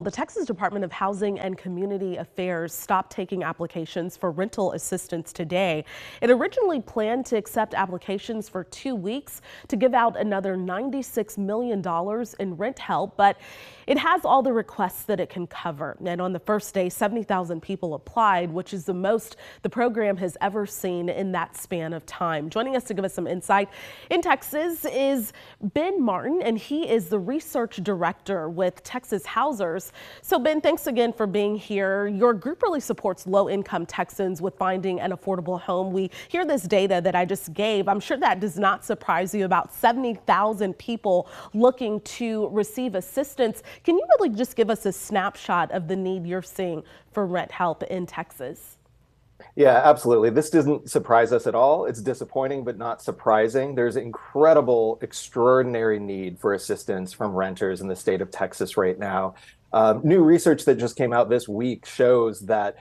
The Texas Department of Housing and Community Affairs stopped taking applications for rental assistance today. It originally planned to accept applications for 2 weeks to give out another $96 million in rent help, but it has all the requests that it can cover. And on the first day, 70,000 people applied, which is the most the program has ever seen in that span of time. Joining us to give us some insight in Texas is Ben Martin, and he is the research director with Texas Housers. So Ben, thanks again for being here. Your group really supports low-income Texans with finding an affordable home. We hear this data that I just gave. I'm sure that does not surprise you. About 70,000 people looking to receive assistance. Can you really just give us a snapshot of the need you're seeing for rent help in Texas? Yeah, absolutely. This doesn't surprise us at all. It's disappointing, but not surprising. There's incredible, extraordinary need for assistance from renters in the state of Texas right now. New research that just came out this week shows that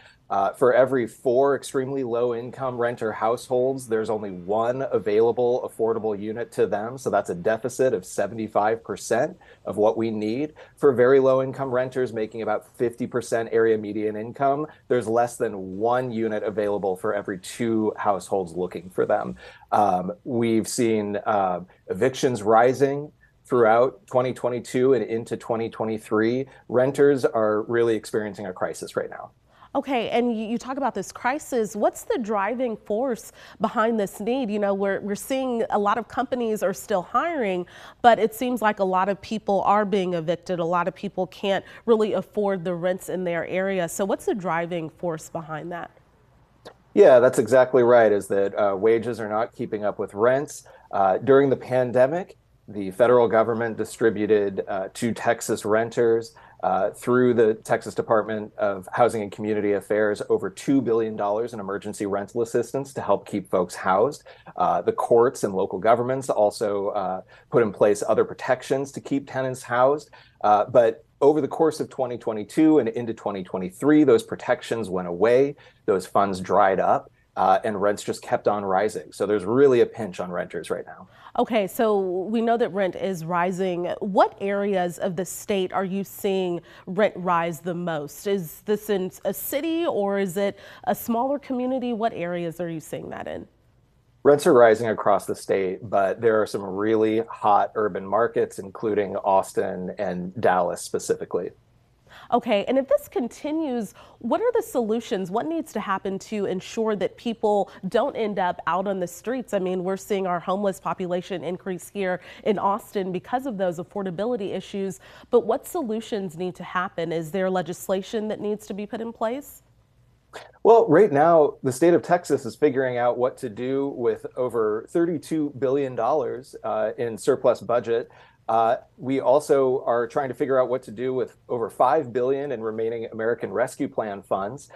for every 4 extremely low-income renter households, there's only 1 available affordable unit to them. So that's a deficit of 75% of what we need. For very low-income renters making about 50% area median income, there's less than 1 unit available for every 2 households looking for them. We've seen evictions rising throughout 2022 and into 2023. Renters are really experiencing a crisis right now. Okay, and you talk about this crisis. What's the driving force behind this need? You know, we're seeing a lot of companies are still hiring, but it seems like a lot of people are being evicted. A lot of people can't really afford the rents in their area. So what's the driving force behind that? Yeah, that's exactly right, is that wages are not keeping up with rents. During the pandemic, the federal government distributed to Texas renters through the Texas Department of Housing and Community Affairs over $2 billion in emergency rental assistance to help keep folks housed. The courts and local governments also put in place other protections to keep tenants housed. But over the course of 2022 and into 2023, those protections went away, those funds dried up. And rents just kept on rising. So there's really a pinch on renters right now. Okay, so we know that rent is rising. What areas of the state are you seeing rent rise the most? Is this in a city or is it a smaller community? What areas are you seeing that in? Rents are rising across the state, but there are some really hot urban markets, including Austin and Dallas specifically. Okay, and if this continues, what are the solutions? What needs to happen to ensure that people don't end up out on the streets? I mean, we're seeing our homeless population increase here in Austin because of those affordability issues. But what solutions need to happen? Is there legislation that needs to be put in place? Well, right now, the state of Texas is figuring out what to do with over $32 billion in surplus budget. We also are trying to figure out what to do with over $5 billion in remaining American Rescue Plan funds.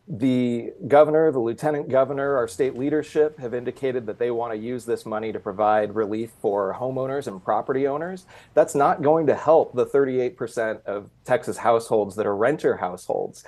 The governor, the lieutenant governor, our state leadership have indicated that they want to use this money to provide relief for homeowners and property owners. That's not going to help the 38% of Texas households that are renter households.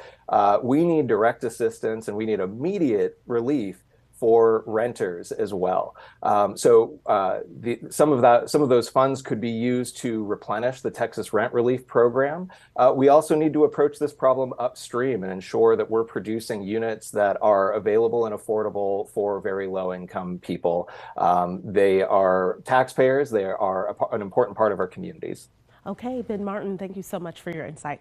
We need direct assistance and we need immediate relief for renters as well. Some of those funds could be used to replenish the Texas Rent Relief Program. We also need to approach this problem upstream and ensure that we're producing units that are available and affordable for very low-income people. They are taxpayers. They are an important part of our communities. Okay, Ben Martin, thank you so much for your insight.